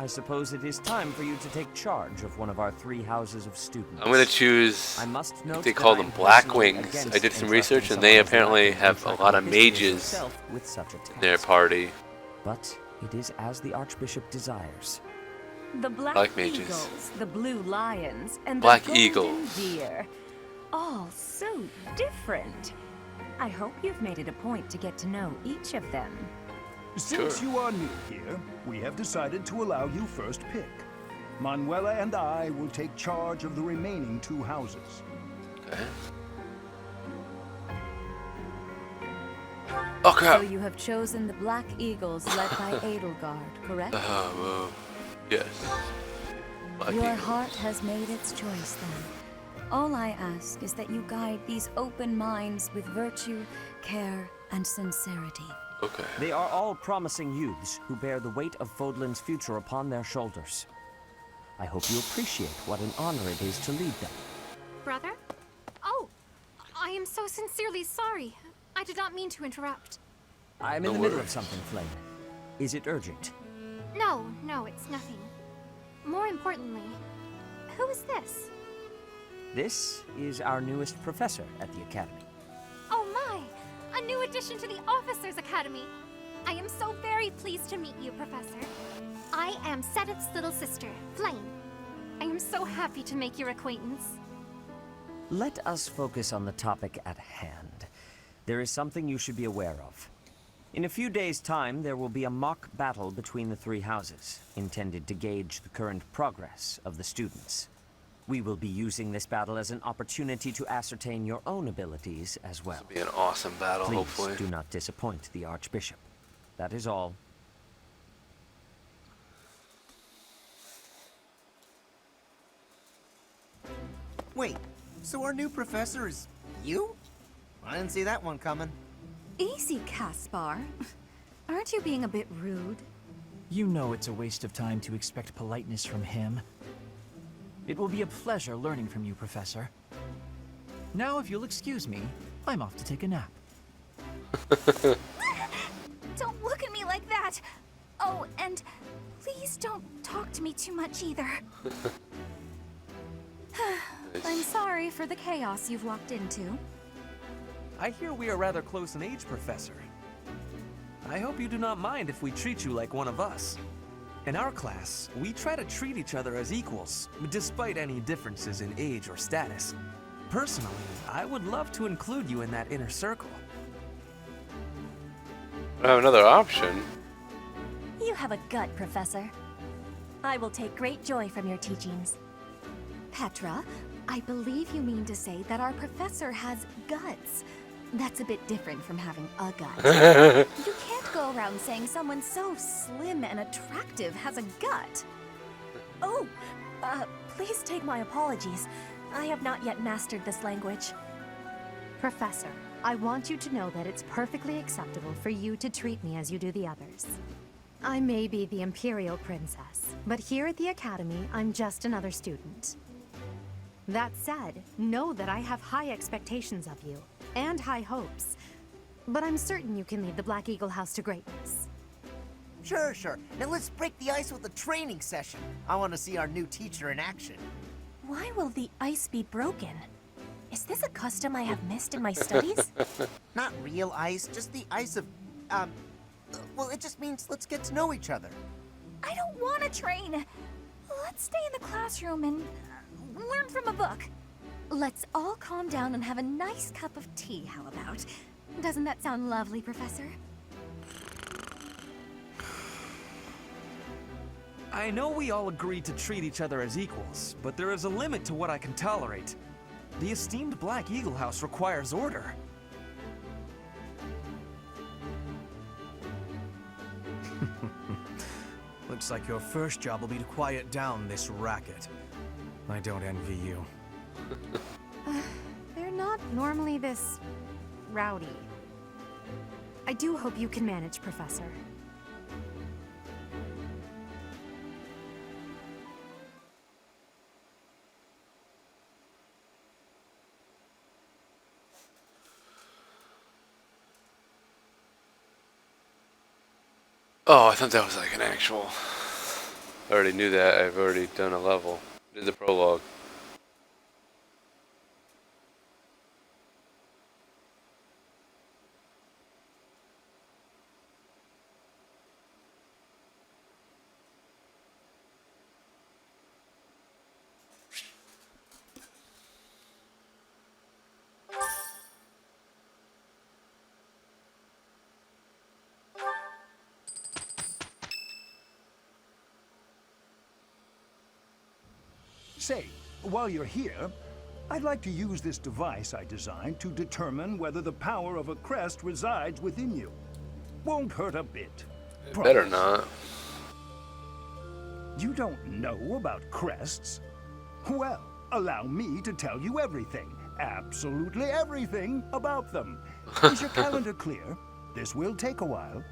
I suppose it is time for you to take charge of one of our 3 houses of students. I'm gonna choose. I must note They call that them I'm Black personally Wings. against I did some entrusting research, and they someone as apparently lucky have to a lot of track the history of mages yourself with such a in their task. party. But it is as the Archbishop desires. The black Black mages. eagles, the blue lions, and Black the golden eagles. deer. All so different. I hope you've made it a point to get to know each of them. Since you are new here, we have decided to allow you first pick. Manuela and I will take charge of the remaining 2 houses. Okay. Oh crap! So you have chosen the Black Eagles led by Edelgard, correct? Yes. Black Your Eagles. heart has made its choice then. All I ask is that you guide these open minds with virtue, care, and sincerity. Okay. They are all promising youths who bear the weight of Fodlan's future upon their shoulders. I hope you appreciate what an honor it is to lead them. Brother? Oh, I am so sincerely sorry. I did not mean to interrupt. I'm in the middle of something, Flame. Is it urgent? No, it's nothing. More importantly, who is this? This is our newest professor at the Academy. Oh my! A new addition to the Officers Academy! I am so very pleased to meet you, Professor. I am Sedith's little sister, Flame. I am so happy to make your acquaintance. Let us focus on the topic at hand. There is something you should be aware of. In a few days' time, there will be a mock battle between the 3 houses, intended to gauge the current progress of the students. We will be using this battle as an opportunity to ascertain your own abilities as well. Be an awesome battle, Please hopefully. do not disappoint the Archbishop. That is all. Wait, so our new professor is you? I didn't see that one coming. Easy, Caspar. Aren't you being a bit rude? You know it's a waste of time to expect politeness from him. It will be a pleasure learning from you, Professor. Now, if you'll excuse me, I'm off to take a nap. Don't look at me like that! Oh, and please don't talk to me too much either. I'm sorry for the chaos you've walked into. I hear we are rather close in age, Professor. I hope you do not mind if we treat you like one of us. In our class, we try to treat each other as equals, despite any differences in age or status. Personally, I would love to include you in that inner circle. I have another option. You have a gut, Professor. I will take great joy from your teachings. Petra, I believe you mean to say that our professor has guts. That's a bit different from having a gut. You can't go around saying someone so slim and attractive has a gut. Oh, please take my apologies. I have not yet mastered this language. Professor, I want you to know that it's perfectly acceptable for you to treat me as you do the others. I may be the Imperial Princess, but here at the Academy, I'm just another student. That said, know that I have high expectations of you, and high hopes. But I'm certain you can lead the Black Eagle House to greatness. Sure. Now let's break the ice with a training session. I want to see our new teacher in action. Why will the ice be broken? Is this a custom I have missed in my studies? Not real ice, just the ice of, well, it just means let's get to know each other. I don't want to train. Let's stay in the classroom and learn from a book. Let's all calm down and have a nice cup of tea, how about? Doesn't that sound lovely, Professor? I know we all agreed to treat each other as equals, but there is a limit to what I can tolerate. The esteemed Black Eagle House requires order. Looks like your first job will be to quiet down this racket. I don't envy you. They're not normally this rowdy. I do hope you can manage, Professor. Oh, I thought that was like an actual I already knew that. I've already done a level. Did the prologue. Say, while you're here, I'd like to use this device I designed to determine whether the power of a crest resides within you. Won't hurt a bit. It better not. You don't know about crests? Well, allow me to tell you everything, absolutely everything about them. Is your calendar clear? This will take a while.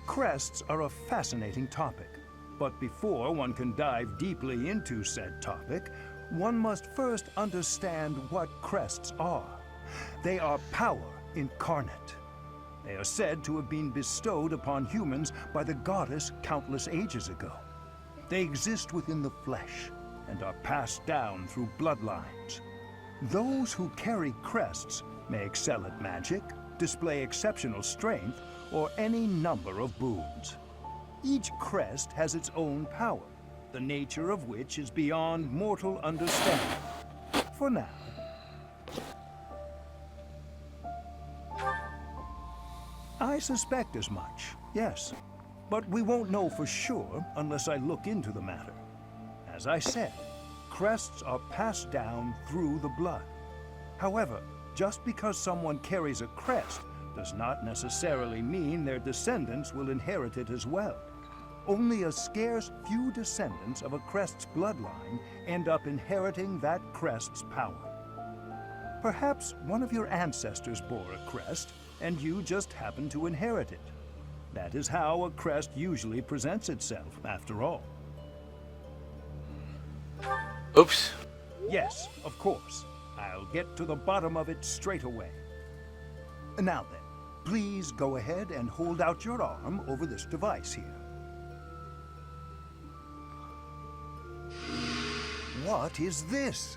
Crests are a fascinating topic. But before one can dive deeply into said topic, one must first understand what crests are. They are power incarnate. They are said to have been bestowed upon humans by the goddess countless ages ago. They exist within the flesh and are passed down through bloodlines. Those who carry crests may excel at magic, display exceptional strength, or any number of boons. Each crest has its own power, the nature of which is beyond mortal understanding. For now. I suspect as much, yes. But we won't know for sure unless I look into the matter. As I said, crests are passed down through the blood. However, just because someone carries a crest does not necessarily mean their descendants will inherit it as well. Only a scarce few descendants of a crest's bloodline end up inheriting that crest's power. Perhaps one of your ancestors bore a crest, and you just happen to inherit it. That is how a crest usually presents itself, after all. Oops. Yes, of course. I'll get to the bottom of it straight away. Now then, please go ahead and hold out your arm over this device here. What is this?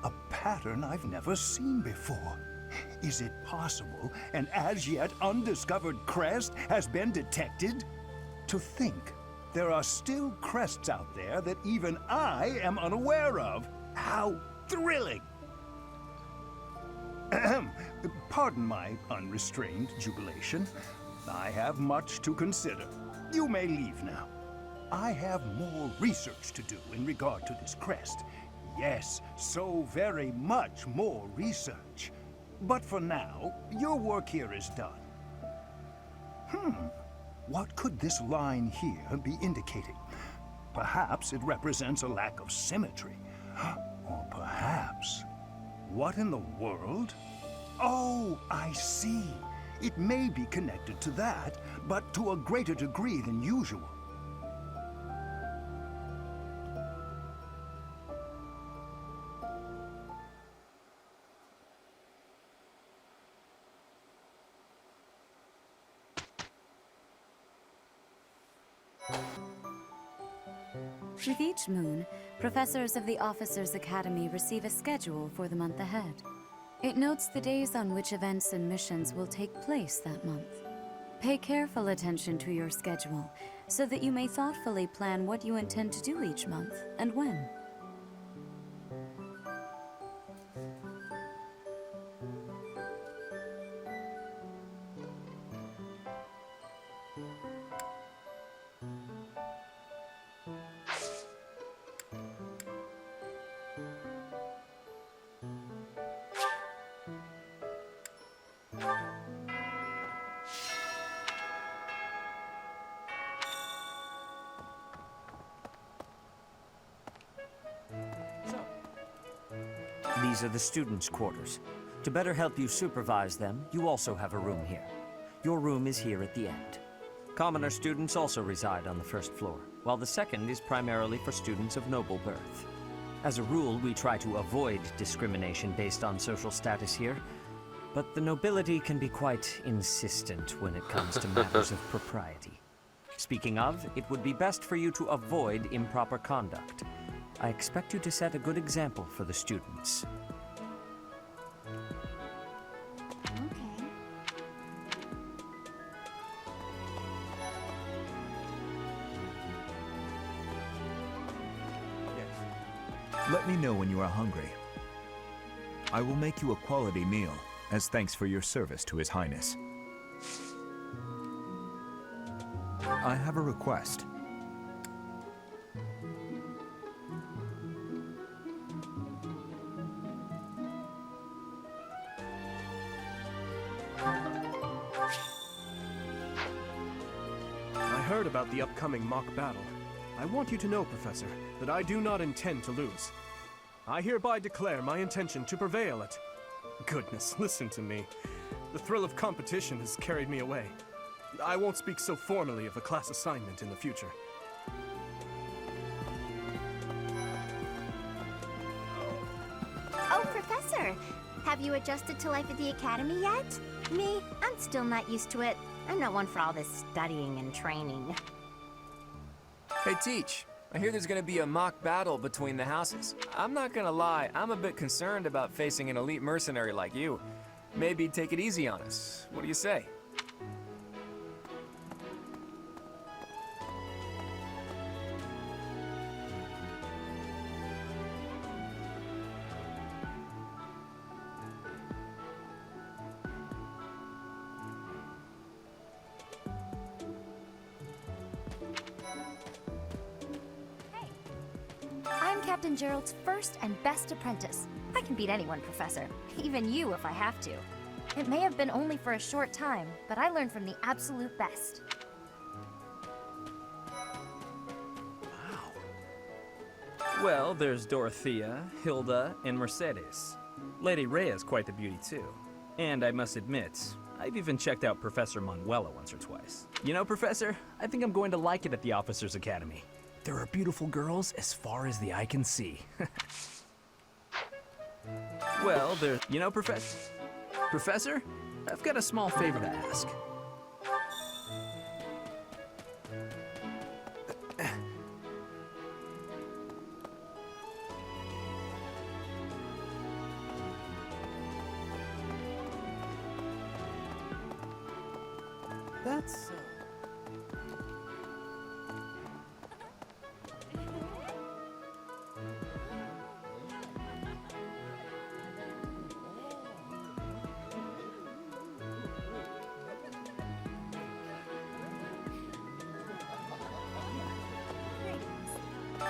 A pattern I've never seen before. Is it possible an as yet undiscovered crest has been detected? To think there are still crests out there that even I am unaware of. How thrilling! Pardon my unrestrained jubilation. I have much to consider. You may leave now. I have more research to do in regard to this crest. Yes, so very much more research. But for now, your work here is done. What could this line here be indicating? Perhaps it represents a lack of symmetry. Or perhaps... What in the world? Oh, I see. It may be connected to that, but to a greater degree than usual. With each moon, professors of the Officers' Academy receive a schedule for the month ahead. It notes the days on which events and missions will take place that month. Pay careful attention to your schedule, so that you may thoughtfully plan what you intend to do each month, and when. These are the students' quarters. To better help you supervise them, you also have a room here. Your room is here at the end. Commoner students also reside on the first floor, while the second is primarily for students of noble birth. As a rule, we try to avoid discrimination based on social status here, but the nobility can be quite insistent when it comes to matters of propriety. Speaking of, it would be best for you to avoid improper conduct. I expect you to set a good example for the students. Okay. Let me know when you are hungry. I will make you a quality meal, as thanks for your service to His Highness. I have a request. I heard about the upcoming mock battle. I want you to know, Professor, that I do not intend to lose. I hereby declare my intention to prevail at... Goodness, listen to me. The thrill of competition has carried me away. I won't speak so formally of a class assignment in the future. Oh, Professor! Have you adjusted to life at the Academy yet? Me, I'm still not used to it. I'm not one for all this studying and training. Hey, Teach. I hear there's gonna be a mock battle between the houses. I'm not gonna lie, I'm a bit concerned about facing an elite mercenary like you. Maybe take it easy on us. What do you say? I'm Captain Gerald's first and best apprentice. I can beat anyone, Professor. Even you if I have to. It may have been only for a short time, but I learned from the absolute best. Well, there's Dorothea, Hilda, and Mercedes. Lady Rhea's quite the beauty, too. And I must admit, I've even checked out Professor Manuela once or twice. You know, Professor, I think I'm going to like it at the Officers' Academy. There are beautiful girls as far as the eye can see. Well, there's... You know, Professor, I've got a small favor to ask. That's...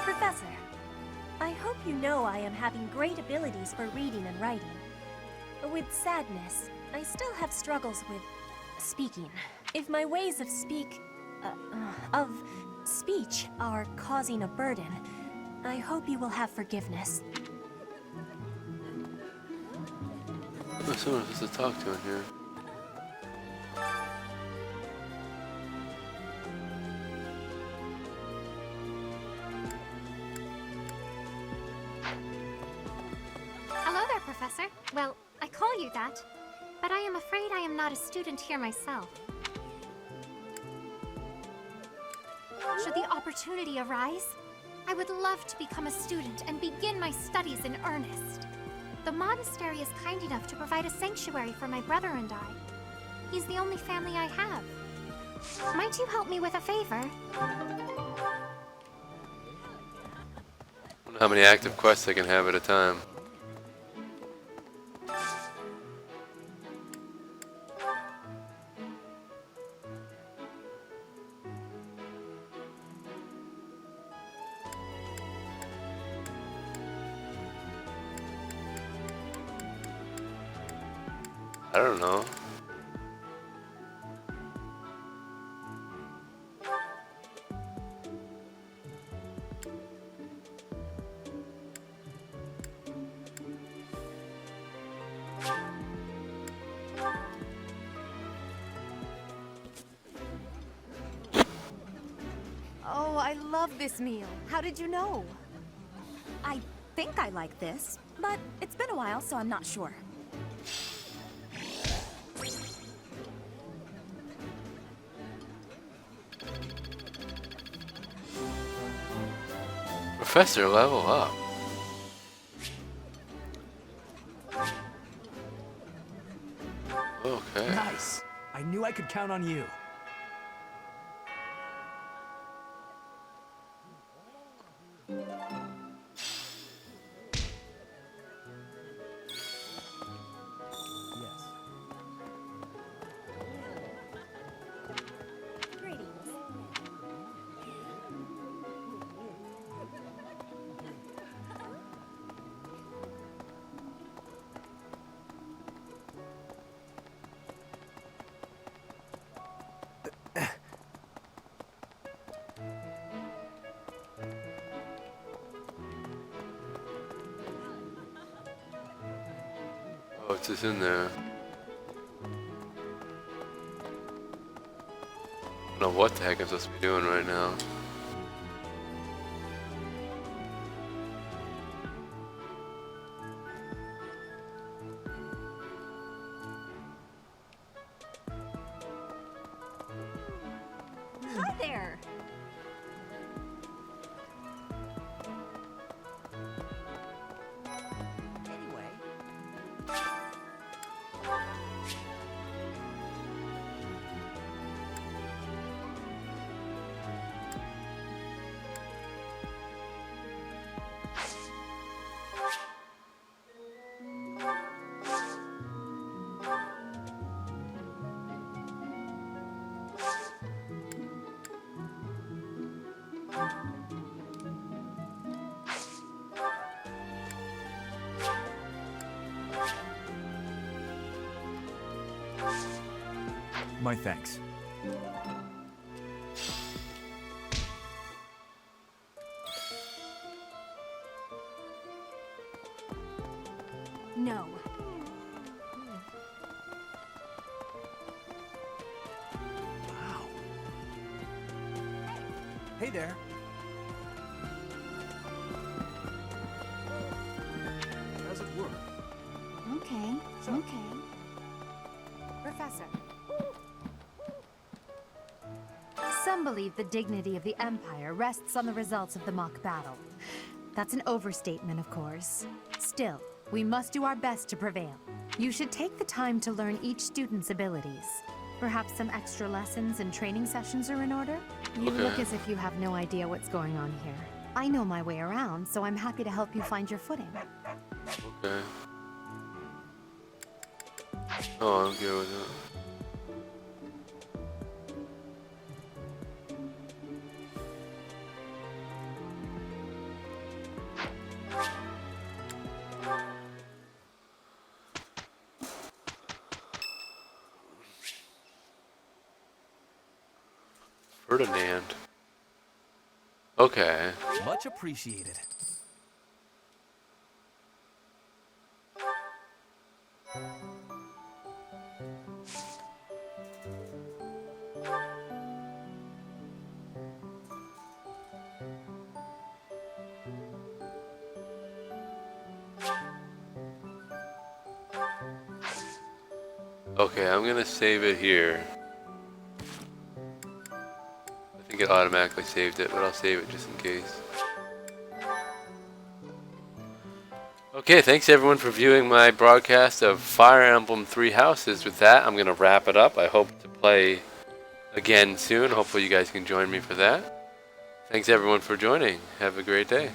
Professor, I hope you know I am having great abilities for reading and writing. With sadness, I still have struggles with speaking. If my ways of speech are causing a burden, I hope you will have forgiveness. There's someone else to talk to in here. Hello there, Professor. Well, I call you that, but I am afraid I am not a student here myself. Should the opportunity arise, I would love to become a student and begin my studies in earnest. The monastery is kind enough to provide a sanctuary for my brother and I. He's the only family I have. Might you help me with a favor? How many active quests I can have at a time. I don't know. Oh, I love this meal. How did you know? I think I like this, but it's been a while, so I'm not sure. Professor, level up. Okay. Nice. I knew I could count on you. Oh, it's just in there. I don't know what the heck I'm supposed to be doing right now. Hi there. My thanks. No. Wow. Hey there. How's it work? Okay, okay. Professor. Some believe the dignity of the Empire rests on the results of the mock battle. That's an overstatement, of course. Still, we must do our best to prevail. You should take the time to learn each student's abilities. Perhaps some extra lessons and training sessions are in order? You look as if you have no idea what's going on here. I know my way around, so I'm happy to help you find your footing. Okay. Oh, I'm good with that. Ferdinand. Okay. Much appreciated. Okay, I'm gonna save it here. I think it automatically saved it, but I'll save it just in case. Okay, thanks everyone for viewing my broadcast of Fire Emblem Three Houses. With that, I'm gonna wrap it up. I hope to play again soon. Hopefully you guys can join me for that. Thanks everyone for joining. Have a great day.